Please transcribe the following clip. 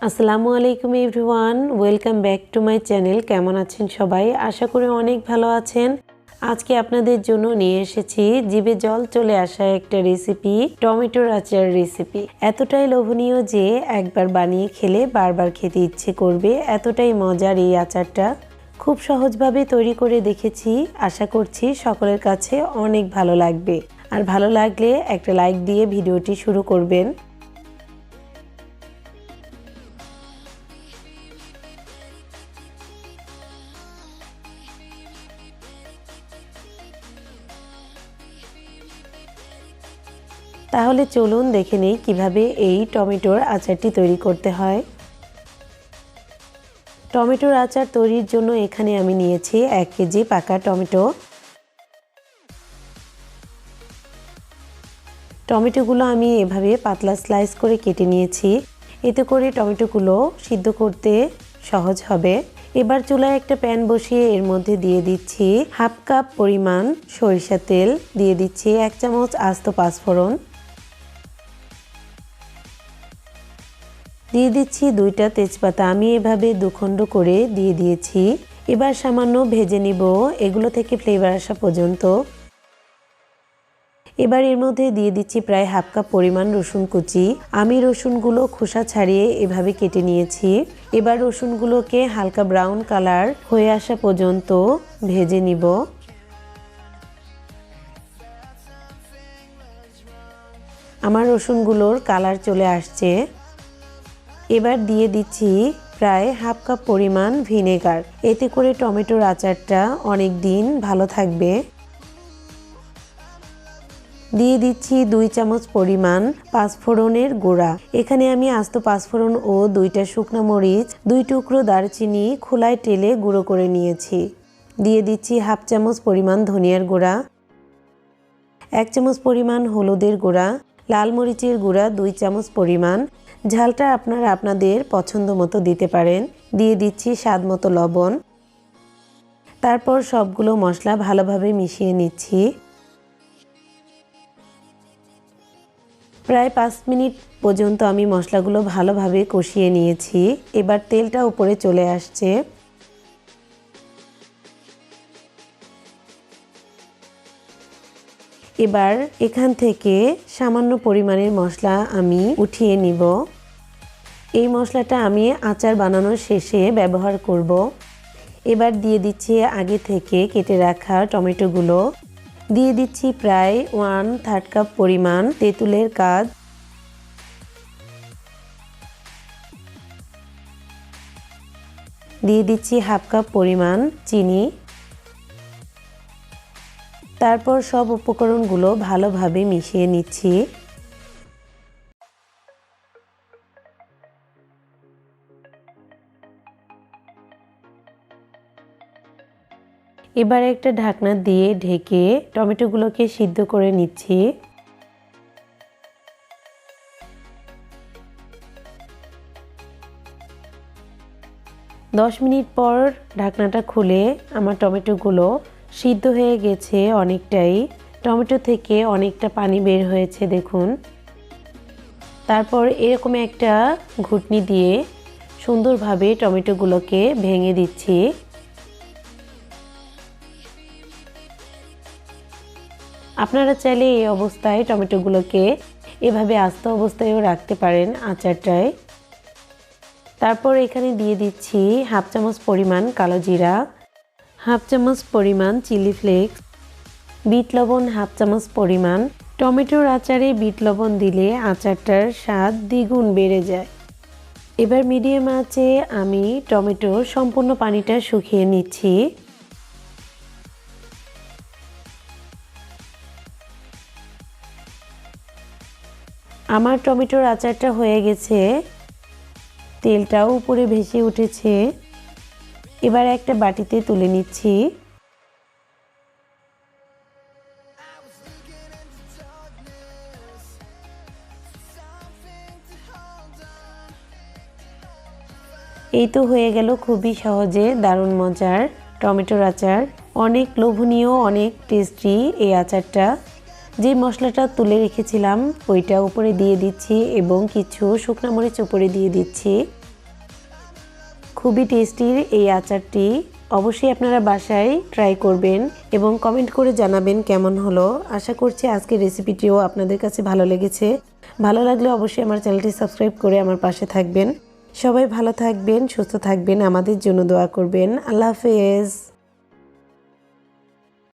আসসালামু আলাইকুম everyone, welcome back to my channel. কেমন আছেন সবাই? আশা করি অনেক ভালো আছেন। আজকে আপনাদের জন্য নিয়ে এসেছি জিভে জল চলে আসা একটা রেসিপি, টমেটোর আচার রেসিপি। এতটাই লোভনীয় যে একবার বানিয়ে খেলে বারবার খেতে ইচ্ছে করবে, এতটাই মজার এই আচারটা। খুব সহজভাবে তৈরি করে দেখেছি, আশা করছি সকলের কাছে অনেক ভালো লাগবে। আর ভালো লাগলে একটা লাইক দিয়ে ভিডিওটি শুরু করবেন। তাহলে চলুন দেখে নেই কিভাবে এই টমেটোর আচারটি তৈরি করতে হয়। টমেটোর আচার তৈরির জন্য এখানে আমি নিয়েছি 1 কেজি পাকা টমেটো। টমেটোগুলো আমি এভাবে পাতলা স্লাইস করে কেটে নিয়েছি, এতে করে টমেটোগুলো সিদ্ধ করতে সহজ হবে। এবার চুলায় একটা প্যান বসিয়ে এর মধ্যে দিয়ে দিচ্ছি 1/2 কাপ পরিমাণ সরিষা তেল, দিয়ে দিচ্ছি 1 চামচ আস্ত পাঁচফোড়ন, দিয়ে দিচ্ছি 2টা তেজপাতা, আমি এভাবে দুখণ্ড করে দিয়ে দিয়েছি। এবার সামান্য ভেজে নিব, এগুলো থেকে ফ্লেভার আসা পর্যন্ত। এবার এর মধ্যে দিয়ে দিচ্ছি প্রায় 1/2 কাপ পরিমাণ রসুন কুচি। আমি রসুনগুলো খোসা ছাড়িয়ে এভাবে কেটে নিয়েছি। এবার রসুনগুলোকে হালকা ব্রাউন কালার হয়ে আসা পর্যন্ত ভেজে নিব। আমার রসুনগুলোর কালার চলে আসছে। এবার দিয়ে দিচ্ছি প্রায় 1/2 কাপ পরিমাণ ভিনেগার, এতে করে টমেটোর আচারটা অনেক দিন ভালো থাকবে। দিয়ে দিচ্ছি 2 চামচ পরিমাণ পাঁচফোড়নের গুঁড়া। এখানে আমি আস্ত পাঁচফোড়ন ও 2টা শুকনো মরিচ, 2 টুকরো দারচিনি খোলায় টেলে গুঁড়ো করে নিয়েছি। দিয়ে দিচ্ছি 1/2 চামচ পরিমাণ ধনিয়ার গুঁড়া, 1 চামচ পরিমাণ হলুদের গুঁড়া, লাল মরিচের গুঁড়া 2 চামচ পরিমাণ, ঝালটা আপনারা আপনাদের পছন্দ মতো দিতে পারেন। দিয়ে দিচ্ছি স্বাদ মতো লবণ। তারপর সবগুলো মশলা ভালোভাবে মিশিয়ে নিচ্ছি। প্রায় 5 মিনিট পর্যন্ত আমি মশলাগুলো ভালোভাবে কষিয়ে নিয়েছি। এবার তেলটা উপরে চলে আসছে। এবার এখান থেকে সামান্য পরিমাণের মশলা আমি উঠিয়ে নিব। এই মশলাটা আমি আচার বানানোর শেষে ব্যবহার করব। এবার দিয়ে দিচ্ছি আগে থেকে কেটে রাখা টমেটোগুলো, দিয়ে দিচ্ছি প্রায় 1/3 কাপ পরিমাণ তেঁতুলের কাজ, দিয়ে দিচ্ছি 1/2 কাপ পরিমাণ চিনি। তারপর সব উপকরণগুলো ভালোভাবে মিশিয়ে নিচ্ছি। এবার একটা ঢাকনা দিয়ে ঢেকে টমেটোগুলোকে সিদ্ধ করে নিচ্ছি। দশ মিনিট পর ঢাকনাটা খুলে আমার টমেটোগুলো সিদ্ধ হয়ে গেছে অনেকটাই। টমেটো থেকে অনেকটা পানি বের হয়েছে দেখুন। তারপর এরকম একটা ঘুটনি দিয়ে সুন্দরভাবে টমেটোগুলোকে ভেঙে দিচ্ছি। আপনারা চাইলে এই অবস্থায় টমেটোগুলোকে এভাবে আস্ত অবস্থায়ও রাখতে পারেন আচারটায়। তারপর এখানে দিয়ে দিচ্ছি 1/2 চামচ পরিমাণ কালো জিরা, 1/2 চামচ পরিমাণ চিলি ফ্লেক্স, বিট লবণ 1/2 চামচ পরিমাণ। টমেটোর আচারে বিট লবণ দিলে আচারটার স্বাদ দ্বিগুণ বেড়ে যায়। এবার মিডিয়াম আঁচে আমি টমেটোর সম্পূর্ণ পানিটা শুকিয়ে নিচ্ছি। আমার টমেটোর আচারটা হয়ে গেছে, তেলটাও উপরে ভেসে উঠেছে। এবার একটা বাটিতে তুলে নিচ্ছি। এই তো হয়ে গেল খুবই সহজে দারুণ মজার টমেটোর আচার। অনেক লোভনীয়, অনেক টেস্টি এই আচারটা। যে মশলাটা তুলে রেখেছিলাম ওইটা উপরে দিয়ে দিচ্ছি এবং কিছু শুকনো মরিচ উপরে দিয়ে দিচ্ছি। খুবই টেস্টির এই আচারটি। অবশ্যই আপনারা বাসায় ট্রাই করবেন এবং কমেন্ট করে জানাবেন কেমন হলো। আশা করছি আজকের রেসিপিটিও আপনাদের কাছে ভালো লেগেছে। ভালো লাগলে অবশ্যই আমার চ্যানেলটি সাবস্ক্রাইব করে আমার পাশে থাকবেন। সবাই ভালো থাকবেন, সুস্থ থাকবেন, আমাদের জন্য দোয়া করবেন। আল্লাহ হাফেজ।